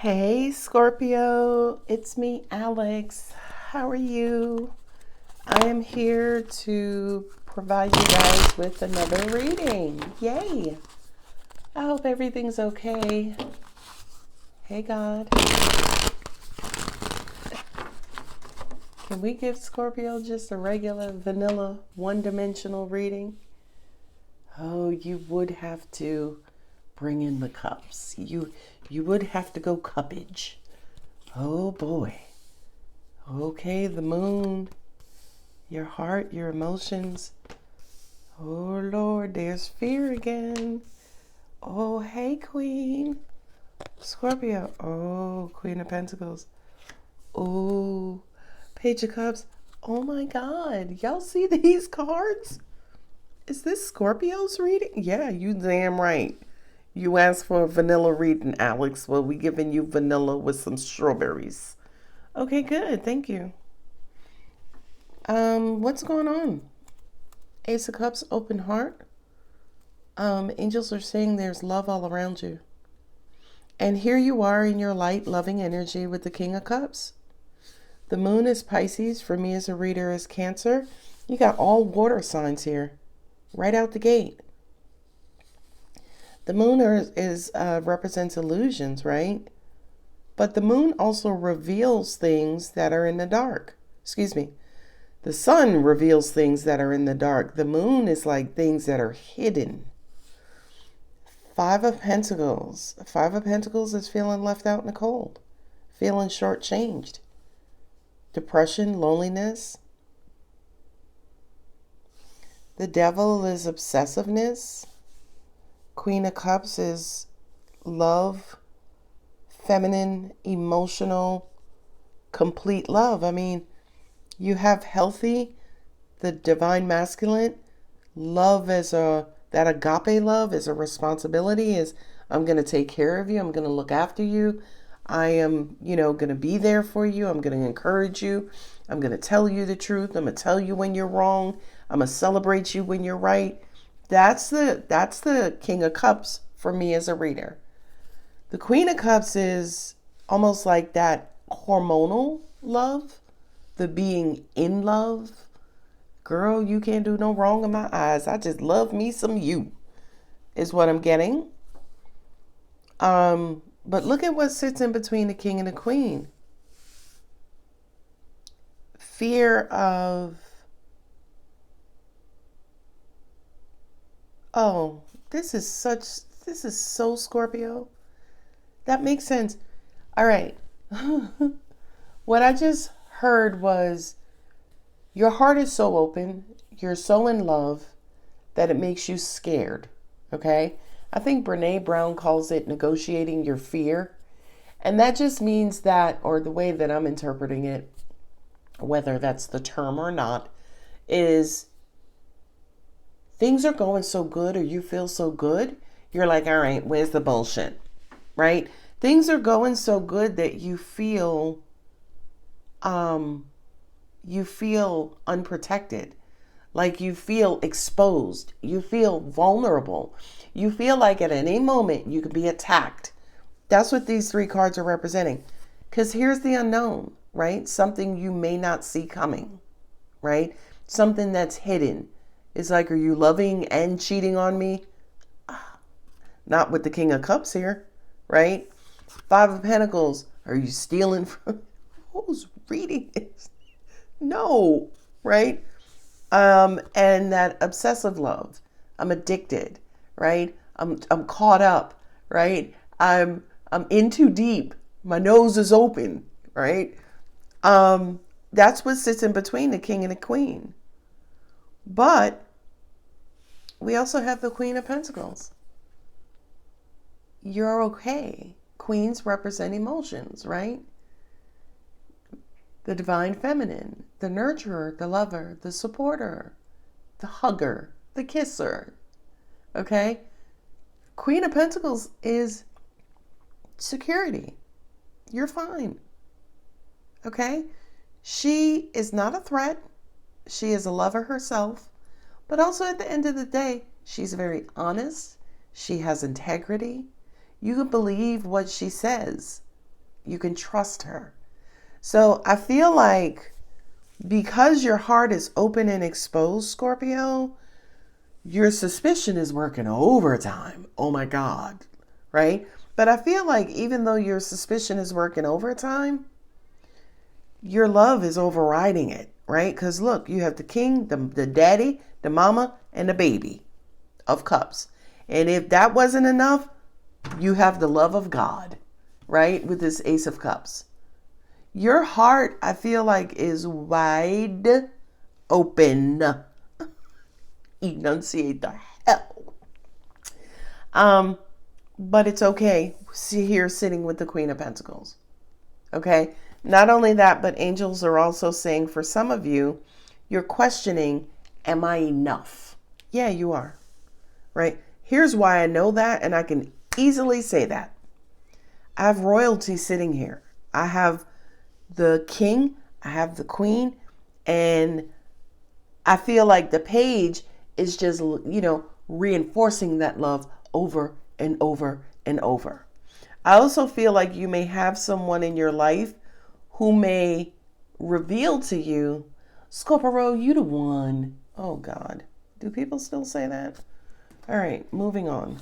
Hey Scorpio, it's me, Alex. How are you? I am here to provide you guys with another reading. Yay! I hope everything's okay. Hey God. Can we give Scorpio just a regular vanilla one-dimensional reading? Oh, you would have to bring in the cups. You would have to go cuppage. Oh boy. Okay, the moon, your heart, your emotions. Oh Lord, there's fear again. Oh, hey Queen. Scorpio. Oh, Queen of Pentacles. Oh, Page of Cups. Oh my God. Y'all see these cards? Is this Scorpio's reading? Yeah, you damn right. You asked for a vanilla reading, Alex. Well, we giving you vanilla with some strawberries. Okay, good. Thank you. What's going on? Ace of Cups, open heart. Angels are saying there's love all around you. And here you are in your light, loving energy with the King of Cups. The moon is Pisces. For me as a reader is Cancer. You got all water signs here. Right out the gate. The moon represents illusions, right? But the moon also reveals things that are in the dark. Excuse me. The sun reveals things that are in the dark. The moon is like things that are hidden. Five of Pentacles. Five of Pentacles is feeling left out in the cold. Feeling shortchanged. Depression, loneliness. The Devil is obsessiveness. Queen of Cups is love, feminine, emotional, complete love. I mean, you have healthy, the divine masculine, love as that agape love is a responsibility, is I'm going to take care of you. I'm going to look after you. I am, going to be there for you. I'm going to encourage you. I'm going to tell you the truth. I'm going to tell you when you're wrong. I'm going to celebrate you when you're right. That's the King of Cups for me as a reader. The Queen of Cups is almost like that hormonal love, the being in love. Girl, you can't do no wrong in my eyes. I just love me some you, is what I'm getting. But look at what sits in between the King and the Queen. Fear of, oh, this is so Scorpio. That makes sense. All right. What I just heard was your heart is so open, you're so in love that it makes you scared. Okay? I think Brene Brown calls it negotiating your fear. And that just means that, or the way that I'm interpreting it, whether that's the term or not, is things are going so good or you feel so good, you're like, all right, where's the bullshit? Right? Things are going so good that you feel unprotected. Like you feel exposed. You feel vulnerable. You feel like at any moment you could be attacked. That's what these three cards are representing. Because here's the unknown, right? Something you may not see coming, right? Something that's hidden. It's like, are you loving and cheating on me? Not with the King of Cups here, right? Five of Pentacles. Are you stealing from... Who's reading this? No, right? And that obsessive love. I'm addicted, right? I'm caught up, right? I'm in too deep. My nose is open, right? That's what sits in between the King and the Queen. But we also have the Queen of Pentacles. You're okay. Queens represent emotions, right? The divine feminine, the nurturer, the lover, the supporter, the hugger, the kisser. Okay? Queen of Pentacles is security. You're fine. Okay? She is not a threat. She is a lover herself. But also at the end of the day, she's very honest. She has integrity. You can believe what she says. You can trust her. So I feel like because your heart is open and exposed, Scorpio, your suspicion is working overtime. Oh my God. Right? But I feel like even though your suspicion is working overtime, your love is overriding it, right? Because look, you have the king, the daddy, the mama, and the baby of cups. And if that wasn't enough, you have the love of God, right? With this ace of cups. Your heart, I feel like, is wide open. Enunciate the hell. But it's okay. See here sitting with the Queen of Pentacles. Okay? Not only that, but angels are also saying for some of you, you're questioning, am I enough? Yeah, you are. Right? Here's why I know that, and I can easily say that. I have royalty sitting here. I have the king, I have the queen, and I feel like the page is just, reinforcing that love over and over and over. I also feel like you may have someone in your life who may reveal to you, Scorpio, you the one. Oh God. Do people still say that? All right, moving on.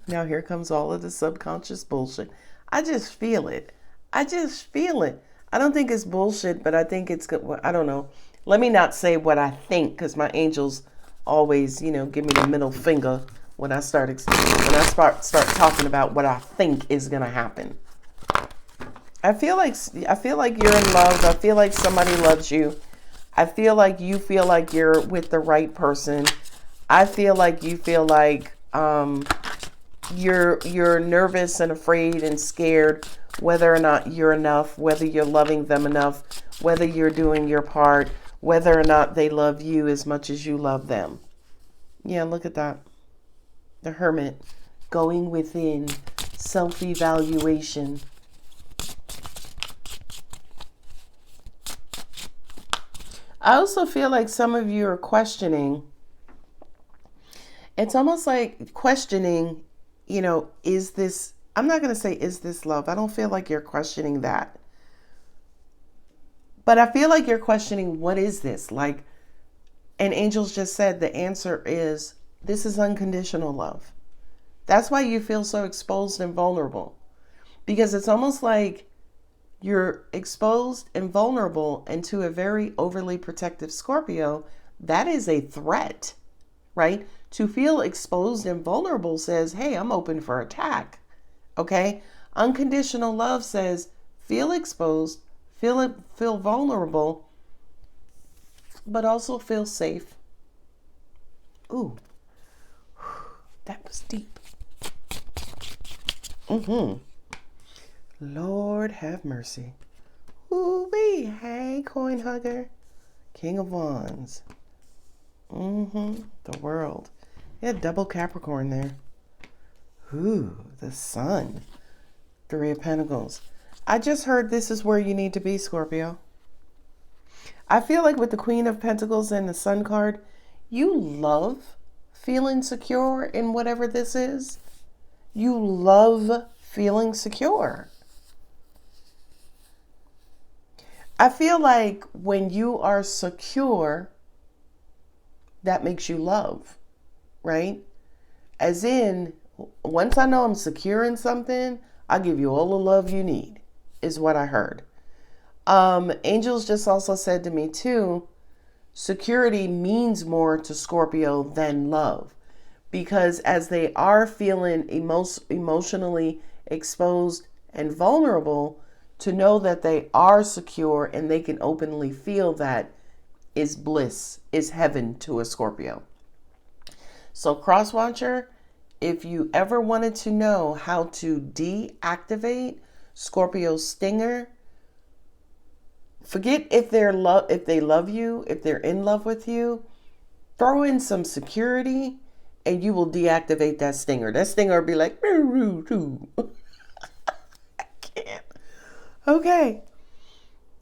Now here comes all of the subconscious bullshit. I just feel it. I don't think it's bullshit, but I think it's good. I don't know. Let me not say what I think, because my angels always, give me the middle finger when I start talking about what I think is gonna happen. I feel like you're in love. I feel like somebody loves you. I feel like you feel like you're with the right person. I feel like you feel like you're nervous and afraid and scared whether or not you're enough, whether you're loving them enough, whether you're doing your part, whether or not they love you as much as you love them. Yeah, look at that. The Hermit going within, self-evaluation. I also feel like some of you are questioning. It's almost like questioning, is this, I'm not going to say, is this love? I don't feel like you're questioning that. But I feel like you're questioning, what is this? Like, and angels just said the answer is, this is unconditional love. That's why you feel so exposed and vulnerable. Because it's almost like you're exposed and vulnerable, and to a very overly protective Scorpio, that is a threat, right? To feel exposed and vulnerable says, hey, I'm open for attack. Okay? Unconditional love says, feel exposed, feel vulnerable, but also feel safe. Ooh, that was deep. Lord have mercy. Ooh-wee. Hey, coin hugger. King of Wands. The World. Yeah, double Capricorn there. Ooh, the Sun. Three of Pentacles. I just heard this is where you need to be, Scorpio. I feel like with the Queen of Pentacles and the Sun card, you love feeling secure in whatever this is. You love feeling secure. I feel like when you are secure, that makes you love, right? As in, once I know I'm secure in something, I'll give you all the love you need, is what I heard. Angels just also said to me too, security means more to Scorpio than love, because as they are feeling emotionally exposed and vulnerable, to know that they are secure and they can openly feel that is bliss, is heaven to a Scorpio. So cross-watcher, if you ever wanted to know how to deactivate Scorpio's stinger, forget if they love you, if they're in love with you, throw in some security and you will deactivate that stinger. That stinger will be like, I can't. Okay.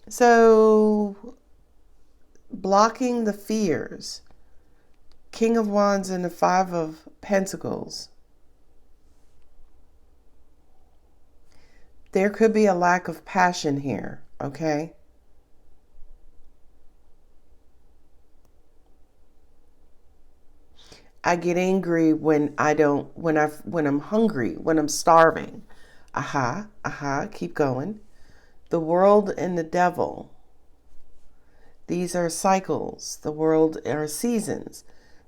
So, blocking the fears. King of Wands and the Five of Pentacles. There could be a lack of passion here, okay? I get angry when when I'm hungry, when I'm starving. Keep going. The world and the devil. These are cycles. The world are seasons.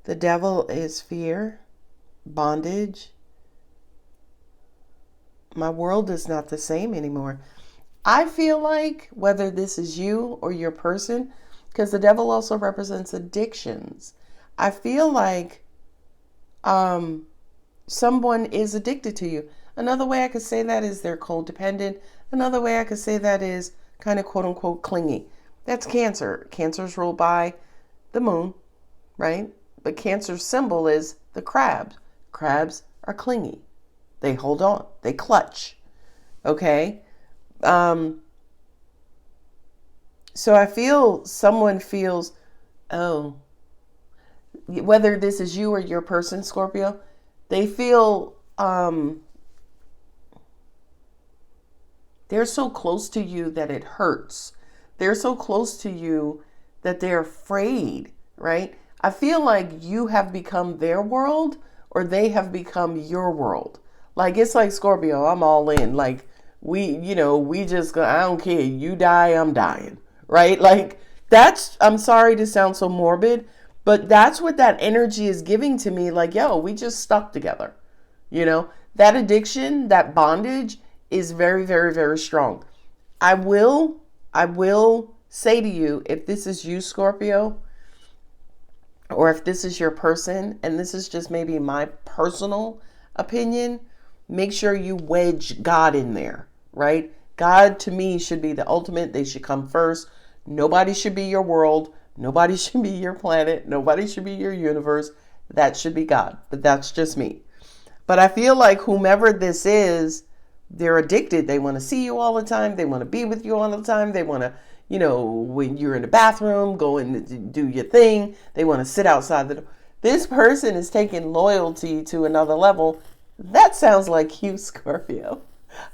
The devil is fear, bondage. My world is not the same anymore. I feel like whether this is you or your person, because the devil also represents addictions. I feel like someone is addicted to you. Another way I could say that is they're codependent. Another way I could say that is kind of quote unquote clingy. That's Cancer. Cancer's ruled by the moon, right? But Cancer's symbol is the crab. Crabs are clingy. They hold on. They clutch. Okay? So I feel someone feels, oh, whether this is you or your person, Scorpio, they feel they're so close to you that it hurts. They're so close to you that they're afraid, right? I feel like you have become their world or they have become your world. Like, it's like Scorpio, I'm all in. Like, we just go, I don't care. You die, I'm dying, right? Like, I'm sorry to sound so morbid, but that's what that energy is giving to me. Like, yo, we just stuck together. That addiction, that bondage is very, very, very strong. I will say to you, if this is you, Scorpio, or if this is your person, and this is just maybe my personal opinion, make sure you wedge God in there, right? God, to me, should be the ultimate. They should come first. Nobody should be your world. Nobody should be your planet. Nobody should be your universe. That should be God. But that's just me. But I feel like whomever this is, they're addicted. They want to see you all the time. They want to be with you all the time. They want to, when you're in the bathroom, go and do your thing. They want to sit outside the door. This person is taking loyalty to another level. That sounds like you, Scorpio.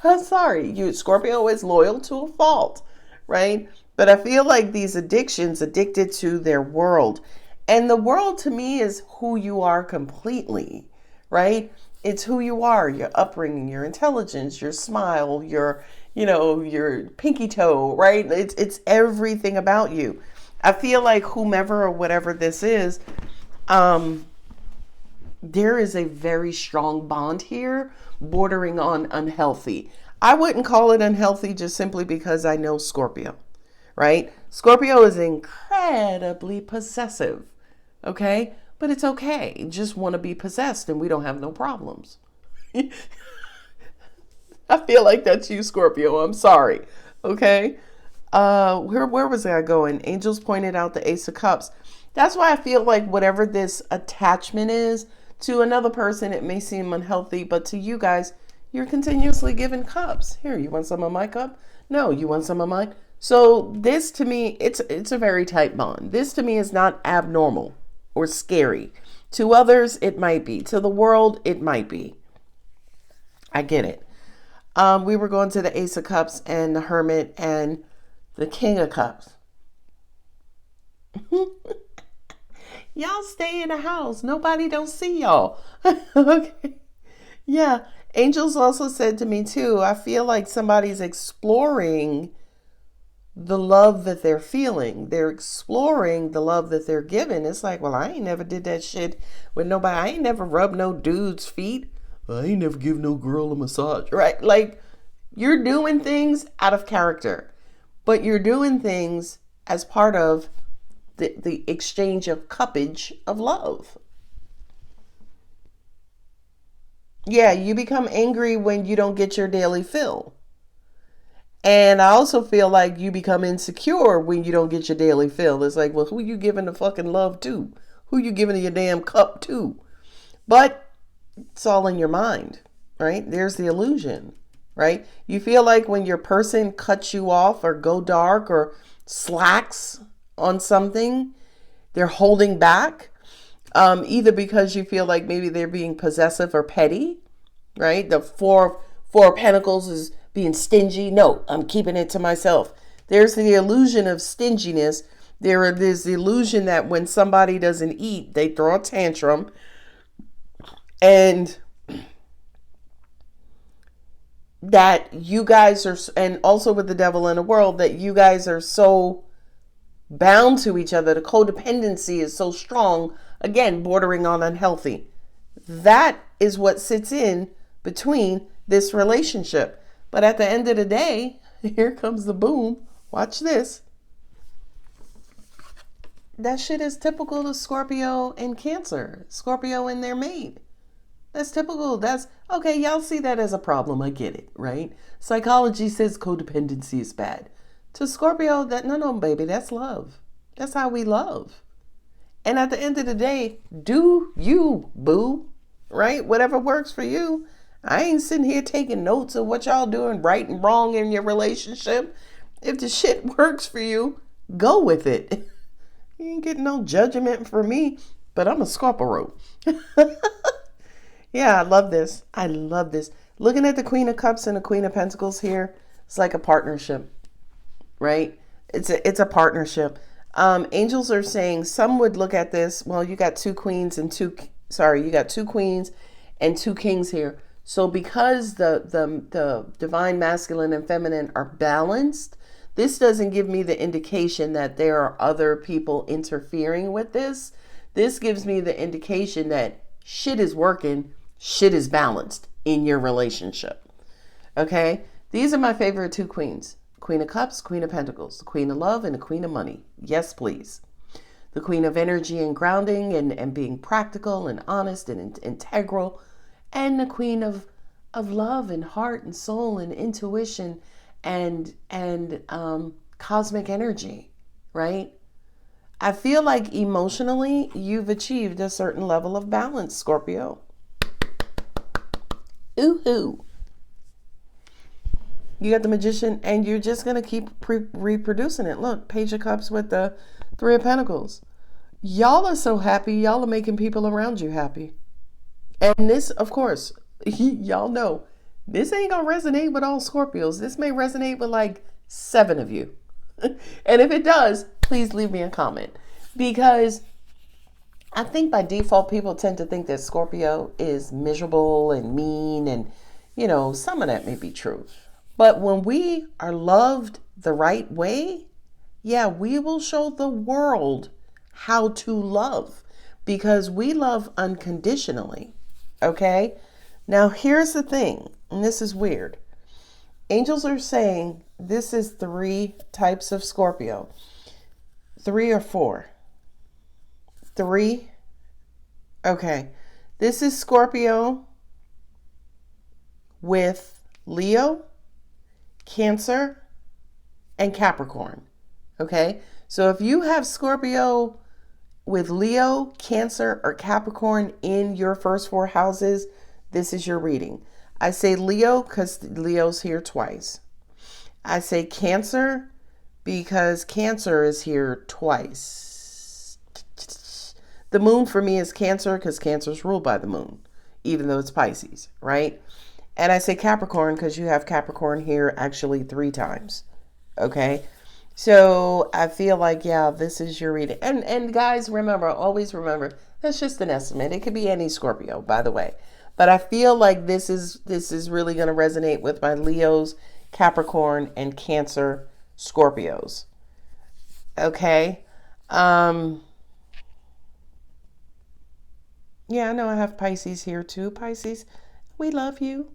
I'm sorry. Scorpio is loyal to a fault, right? But I feel like these addictions, addicted to their world. And the world to me is who you are completely, right? It's who you are, your upbringing, your intelligence, your smile, your pinky toe, right? It's everything about you. I feel like whomever or whatever this is, there is a very strong bond here, bordering on unhealthy. I wouldn't call it unhealthy just simply because I know Scorpio, right? Scorpio is incredibly possessive, okay? But it's okay. Just want to be possessed and we don't have no problems. I feel like that's you, Scorpio. I'm sorry. Okay. Where was I going? Angels pointed out the Ace of Cups. That's why I feel like whatever this attachment is to another person, it may seem unhealthy, but to you guys, you're continuously giving cups. Here, you want some of my cup? No, you want some of mine? So this to me, it's a very tight bond. This to me is not abnormal or scary. To others, it might be. To the world, it might be. I get it. We were going to the Ace of Cups and the Hermit and the King of Cups. Y'all stay in the house. Nobody don't see y'all. Okay. Yeah. Angels also said to me too, I feel like somebody's exploring the love that they're feeling. They're exploring the love that they're given. It's like, well, I ain't never did that shit with nobody. I ain't never rubbed no dude's feet. I ain't never give no girl a massage, right? Like, you're doing things out of character, but you're doing things as part of the exchange of cuppage of love. Yeah, you become angry when you don't get your daily fill. And I also feel like you become insecure when you don't get your daily fill. It's like, well, who you giving the fucking love to? Who you giving your damn cup to? But it's all in your mind, right? There's the illusion, right? You feel like when your person cuts you off or go dark or slacks on something, they're holding back, either because you feel like maybe they're being possessive or petty, right? The four of Pentacles is being stingy. No, I'm keeping it to myself. There's the illusion of stinginess. There's the illusion that when somebody doesn't eat, they throw a tantrum. And that you guys are, and also with the devil in the world, that you guys are so bound to each other. The codependency is so strong, again, bordering on unhealthy. That is what sits in between this relationship. But at the end of the day, here comes the boom. Watch this. That shit is typical to Scorpio and Cancer. Scorpio and their mate. That's typical. That's okay. Y'all see that as a problem. I get it, right? Psychology says codependency is bad. To Scorpio, that no, baby, that's love. That's how we love. And at the end of the day, do you, boo, right? Whatever works for you. I ain't sitting here taking notes of what y'all doing right and wrong in your relationship. If the shit works for you, go with it. You ain't getting no judgment from me, but I'm a Scorpio. Yeah, I love this. I love this. Looking at the Queen of Cups and the Queen of Pentacles here, it's like a partnership, right? It's a partnership. Angels are saying some would look at this. Well, you got two queens and two kings here. So because the divine masculine and feminine are balanced, this doesn't give me the indication that there are other people interfering with this. This gives me the indication that shit is working, shit is balanced in your relationship. Okay? These are my favorite two queens. Queen of Cups, Queen of Pentacles, the Queen of Love and the Queen of Money. Yes, please. The Queen of Energy and grounding and being practical and honest and integral. And the Queen of love and heart and soul and intuition and cosmic energy, right? I feel like emotionally you've achieved a certain level of balance, Scorpio. Ooh-hoo. You got the Magician, and you're just going to keep reproducing it. Look, Page of Cups with the Three of Pentacles. Y'all are so happy. Y'all are making people around you happy. And this, of course, y'all know, this ain't going to resonate with all Scorpios. This may resonate with like 7 of you. And if it does, please leave me a comment. Because I think by default, people tend to think that Scorpio is miserable and mean. And, you know, some of that may be true. But when we are loved the right way, yeah, we will show the world how to love. Because we love unconditionally. Okay? Now, here's the thing. And this is weird. Angels are saying this is 3 types of Scorpio. 3 or 4? 3? Okay. This is Scorpio with Leo, Cancer, and Capricorn. Okay? So if you have Scorpio with Leo, Cancer, or Capricorn in your first 4 houses, this is your reading. I say Leo because Leo's here twice. I say Cancer because Cancer is here twice. The moon for me is Cancer because Cancer is ruled by the moon, even though it's Pisces, right? And I say Capricorn because you have Capricorn here actually 3 times. Okay? So I feel like, yeah, this is your reading. And guys, remember, always remember, that's just an estimate. It could be any Scorpio, by the way. But I feel like this is really going to resonate with my Leos, Capricorn, and Cancer Scorpios. Okay? Yeah, I know I have Pisces here too. Pisces, we love you.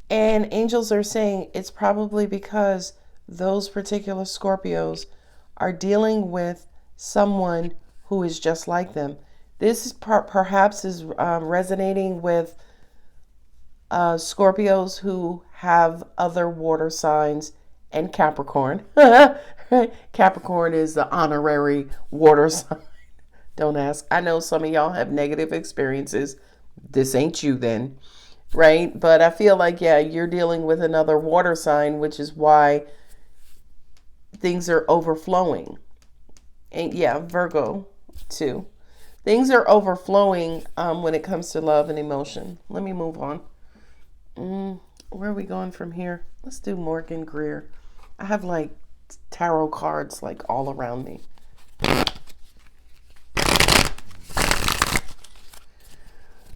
And angels are saying it's probably because those particular Scorpios are dealing with someone who is just like them. This perhaps is resonating with Scorpios who have other water signs and Capricorn. Capricorn is the honorary water sign. Don't ask. I know some of y'all have negative experiences. This ain't you then, right? But I feel like, yeah, you're dealing with another water sign, which is why things are overflowing. And yeah, Virgo too. Things are overflowing when it comes to love and emotion. Let me move on. Where are we going from here? Let's do Morgan Greer. I have like tarot cards like all around me.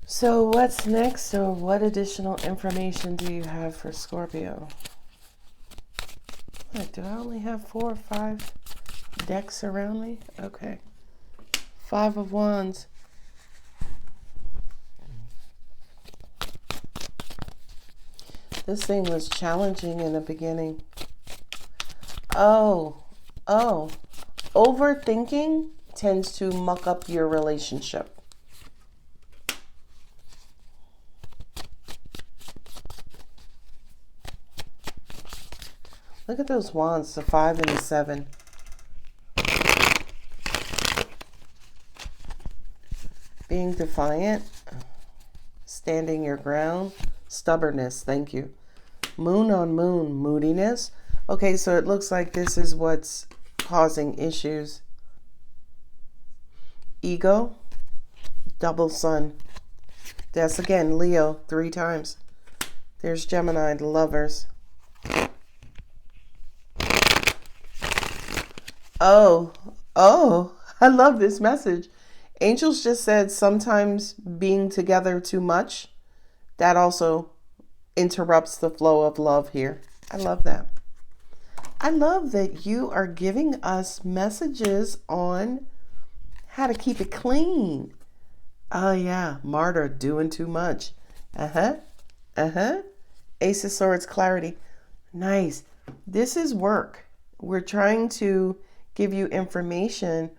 So what's next, or what additional information do you have for Scorpio? What, do I only have 4 or 5 decks around me? Okay. 5 of Wands. This thing was challenging in the beginning. Oh. Overthinking tends to muck up your relationship. Look at those wands, the 5 and the 7. Being defiant, standing your ground, stubbornness, thank you. Moon on moon, moodiness. Okay, so it looks like this is what's causing issues. Ego, double sun. That's again Leo 3 times. There's Gemini, the lovers. Oh, I love this message. Angels just said sometimes being together too much, that also interrupts the flow of love here. I love that. I love that you are giving us messages on how to keep it clean. Oh yeah, martyr, doing too much. Ace of Swords, clarity. Nice. This is work. We're trying to give you information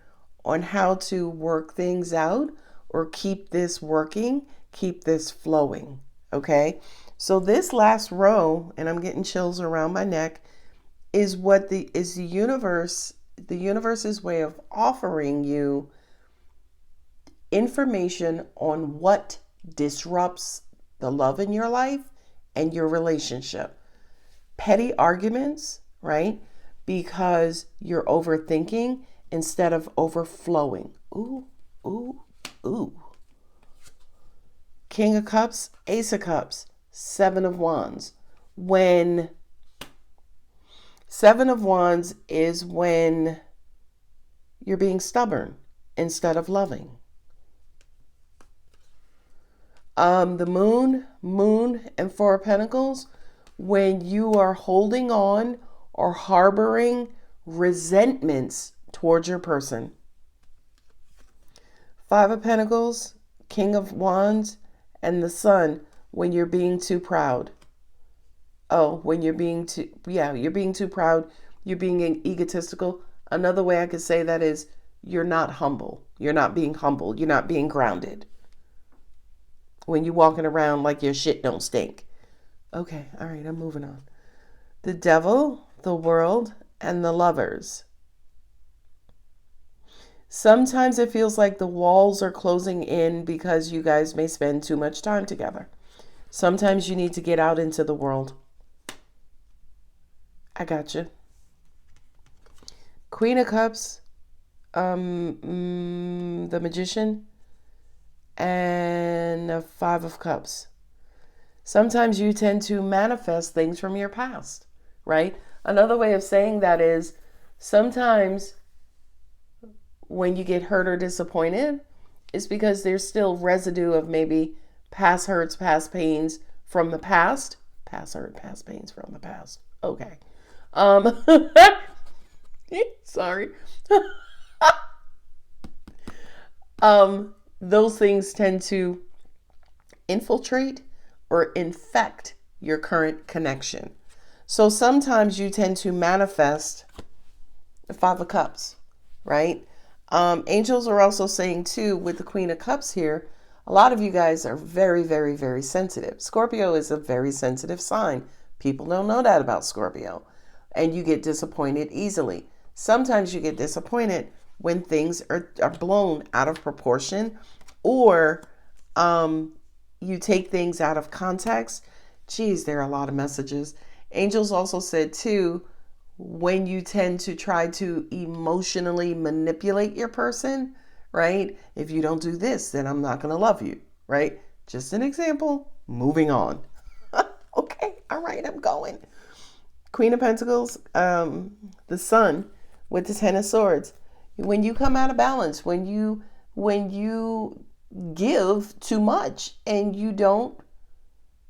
on how to work things out or keep this working, keep this flowing, okay? So this last row, and I'm getting chills around my neck, is what the universe's way of offering you information on what disrupts the love in your life and your relationship. Petty arguments, right? Because you're overthinking instead of overflowing. Ooh. King of Cups, Ace of Cups, 7 of Wands. When 7 of Wands is when you're being stubborn instead of loving. The moon, and 4 of Pentacles, when you are holding on or harboring resentments towards your person. 5 of Pentacles, King of Wands, and the Sun, when you're being too proud. When you're being too proud, you're being egotistical. Another way I could say that is you're not humble. You're not being humble. You're not being grounded. When you're walking around like your shit don't stink. Okay, all right, I'm moving on. The Devil, the World, and the Lovers. Sometimes it feels like the walls are closing in because you guys may spend too much time together. Sometimes you need to get out into the world. I got you. Queen of Cups, the Magician, and a 5 of Cups. Sometimes you tend to manifest things from your past, right? Another way of saying that is sometimes when you get hurt or disappointed, it's because there's still residue of maybe past hurts, past pains from the past. Past hurt, past pains from the past. Okay. Sorry. Those things tend to infiltrate or infect your current connection. So sometimes you tend to manifest the 5 of Cups, right? Angels are also saying too, with the Queen of Cups here, a lot of you guys are very, very, very sensitive. Scorpio is a very sensitive sign. People don't know that about Scorpio. And you get disappointed easily. Sometimes you get disappointed when things are blown out of proportion, or you take things out of context. Geez, there are a lot of messages. Angels also said too, when you tend to try to emotionally manipulate your person, right? If you don't do this, then I'm not going to love you, right? Just an example. Moving on. Okay. right, I'm going. Queen of Pentacles, the Sun with the Ten of Swords. When you come out of balance, when you give too much and you don't,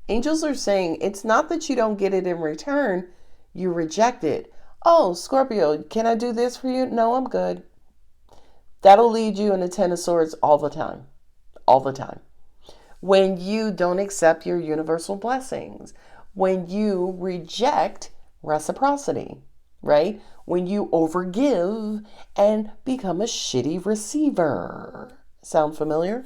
angels are saying it's not that you don't get it in return, you reject it. Oh, Scorpio, can I do this for you? No, I'm good. That'll lead you in the Ten of Swords all the time. All the time. When you don't accept your universal blessings, when you reject reciprocity, right? When you overgive and become a shitty receiver. Sound familiar?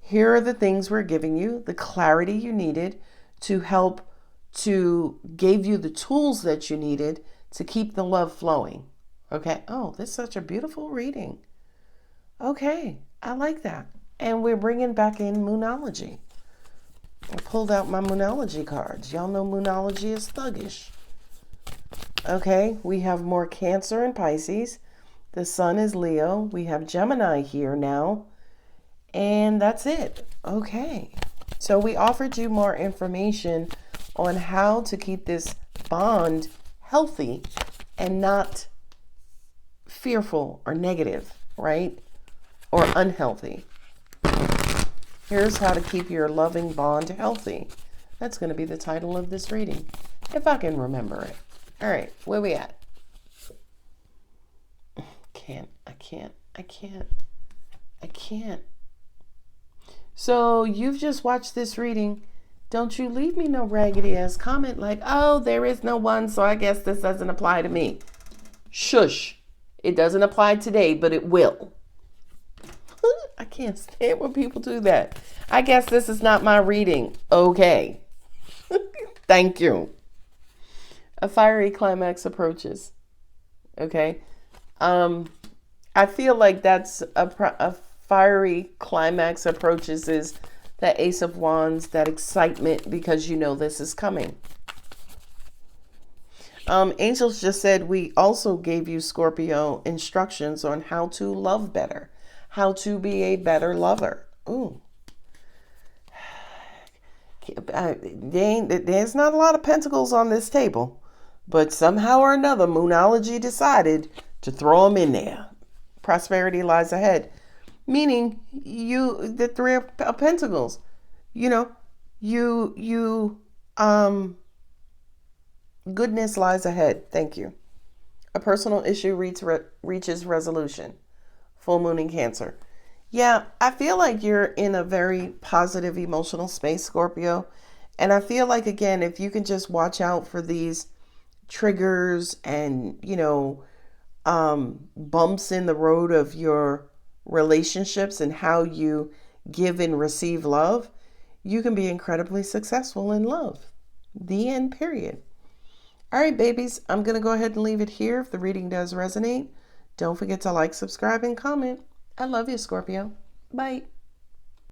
Here are the things we're giving you, the clarity you needed to help to give you the tools that you needed to keep the love flowing. Okay. Oh, this is such a beautiful reading. Okay. I like that. And we're bringing back in Moonology. I pulled out my Moonology cards. Y'all know Moonology is thuggish. Okay. We have more Cancer and Pisces. The Sun is Leo. We have Gemini here now. And that's it. Okay. So we offered you more information on how to keep this bond healthy and not fearful or negative, right? Or unhealthy. Here's how to keep your loving bond healthy. That's going to be the title of this reading, if I can remember it. All right, where we at? I can't. So you've just watched this reading. Don't you leave me no raggedy ass comment like, oh, there is no one, so I guess this doesn't apply to me. Shush. It doesn't apply today, but it will. I can't stand when people do that. I guess this is not my reading. Okay. Thank you. A fiery climax approaches. Okay. I feel like that's a fiery climax approaches is that Ace of Wands, that excitement because you know this is coming. Angels just said we also gave you, Scorpio, instructions on how to love better, how to be a better lover. Ooh. There's not a lot of pentacles on this table, but somehow or another, Moonology decided to throw them in there. Prosperity lies ahead. Meaning, the Three of Pentacles, goodness lies ahead. Thank you. A personal issue reaches resolution. Full moon in Cancer. Yeah, I feel like you're in a very positive emotional space, Scorpio. And I feel like, again, if you can just watch out for these triggers and, bumps in the road of your relationships and how you give and receive love, you can be incredibly successful in love. The end, period. All right, babies, I'm going to go ahead and leave it here. If the reading does resonate, don't forget to like, subscribe, and comment. I love you, Scorpio. Bye.